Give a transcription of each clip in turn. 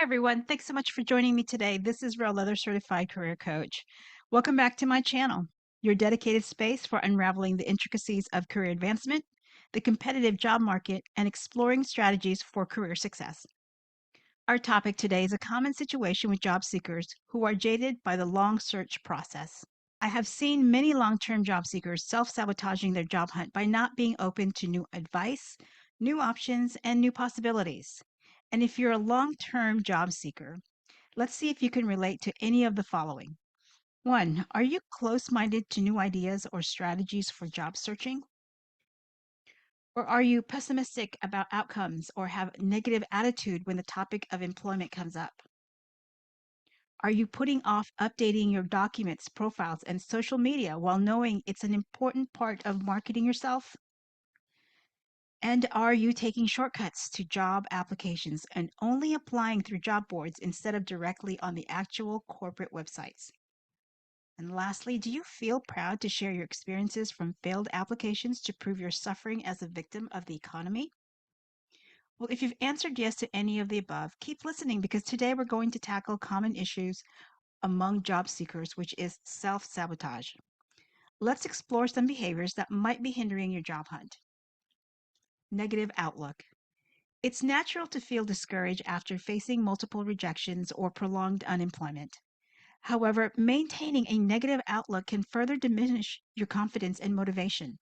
Everyone, thanks so much for joining me today. This is Real Leather Certified Career Coach. Welcome back to my channel, your dedicated space for unraveling the intricacies of career advancement, the competitive job market, and exploring strategies for career success. Our topic today is a common situation with job seekers who are jaded by the long search process. I have seen many long-term job seekers self-sabotaging their job hunt by not being open to new advice, new options, and new possibilities. And if you're a long-term job seeker, let's see if you can relate to any of the following. 1. Are you close-minded to new ideas or strategies for job searching? Or are you pessimistic about outcomes or have a negative attitude when the topic of employment comes up? Are you putting off updating your documents, profiles, and social media while knowing it's an important part of marketing yourself? And are you taking shortcuts to job applications and only applying through job boards instead of directly on the actual corporate websites? And lastly, do you feel proud to share your experiences from failed applications to prove you're suffering as a victim of the economy? Well, if you've answered yes to any of the above, keep listening because today we're going to tackle common issues among job seekers, which is self sabotage. Let's explore some behaviors that might be hindering your job hunt. Negative outlook. It's natural to feel discouraged after facing multiple rejections or prolonged unemployment. However, maintaining a negative outlook can further diminish your confidence and motivation.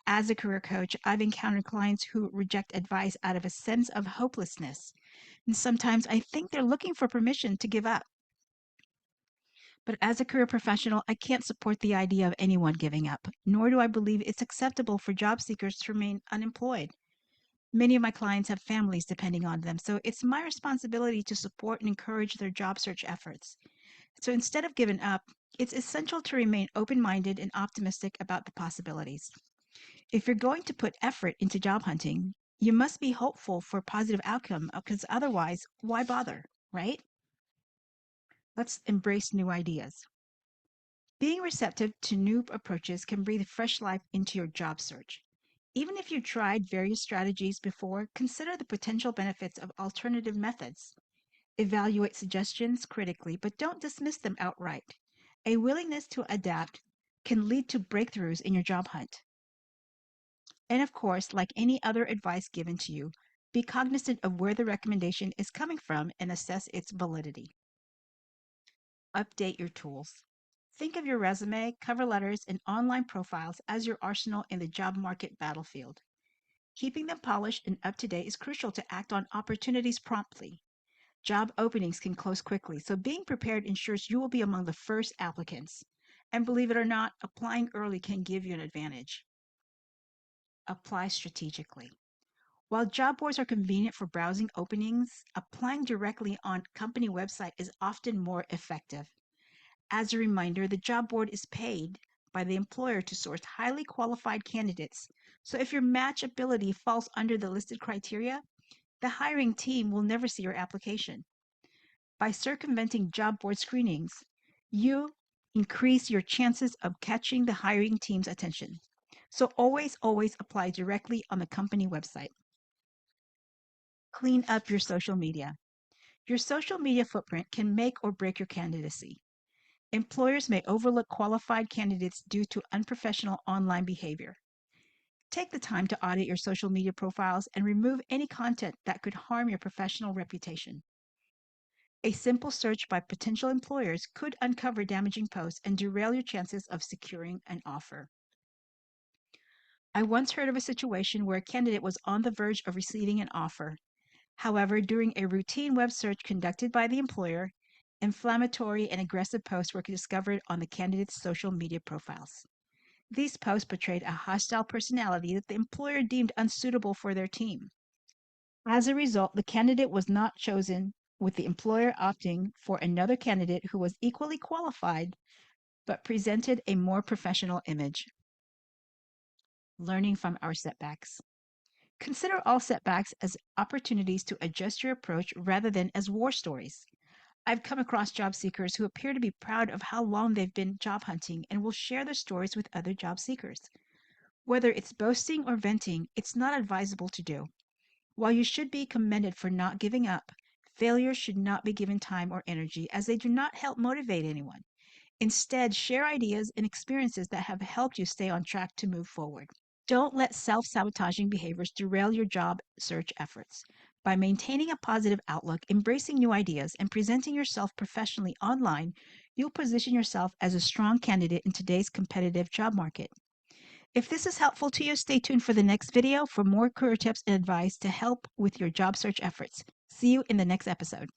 As a career coach, I've encountered clients who reject advice out of a sense of hopelessness. And sometimes I think they're looking for permission to give up. But as a career professional, I can't support the idea of anyone giving up, nor do I believe it's acceptable for job seekers to remain unemployed. Many of my clients have families depending on them, so it's my responsibility to support and encourage their job search efforts. So instead of giving up, it's essential to remain open minded and optimistic about the possibilities. If you're going to put effort into job hunting, you must be hopeful for a positive outcome because otherwise, why bother, right? Let's embrace new ideas. Being receptive to new approaches can breathe fresh life into your job search. Even if you've tried various strategies before, consider the potential benefits of alternative methods. Evaluate suggestions critically, but don't dismiss them outright. A willingness to adapt can lead to breakthroughs in your job hunt. And of course, like any other advice given to you, be cognizant of where the recommendation is coming from and assess its validity. Update your tools. Think of your resume, cover letters, and online profiles as your arsenal in the job market battlefield. Keeping them polished and up to date is crucial to act on opportunities promptly. Job openings can close quickly, so being prepared ensures you will be among the first applicants. And believe it or not, applying early can give you an advantage. Apply strategically. While job boards are convenient for browsing openings, applying directly on company website is often more effective. As a reminder, the job board is paid by the employer to source highly qualified candidates. So if your matchability falls under the listed criteria, the hiring team will never see your application. By circumventing job board screenings, you increase your chances of catching the hiring team's attention. So always apply directly on the company website. Clean up your social media. Your social media footprint can make or break your candidacy. Employers may overlook qualified candidates due to unprofessional online behavior. Take the time to audit your social media profiles and remove any content that could harm your professional reputation. A simple search by potential employers could uncover damaging posts and derail your chances of securing an offer. I once heard of a situation where a candidate was on the verge of receiving an offer. However, during a routine web search conducted by the employer, inflammatory and aggressive posts were discovered on the candidate's social media profiles. These posts portrayed a hostile personality that the employer deemed unsuitable for their team. As a result, the candidate was not chosen, with the employer opting for another candidate who was equally qualified but presented a more professional image. Learning from our setbacks. Consider all setbacks as opportunities to adjust your approach rather than as war stories. I've come across job seekers who appear to be proud of how long they've been job hunting and will share their stories with other job seekers. Whether it's boasting or venting, it's not advisable to do. While you should be commended for not giving up, Failures should not be given time or energy as they do not help motivate anyone. Instead, share ideas and experiences that have helped you stay on track to move forward. Don't let self sabotaging behaviors derail your job search efforts. By maintaining a positive outlook, embracing new ideas, and presenting yourself professionally online, you'll position yourself as a strong candidate in today's competitive job market. If this is helpful to you, stay tuned for the next video for more career tips and advice to help with your job search efforts. See you in the next episode.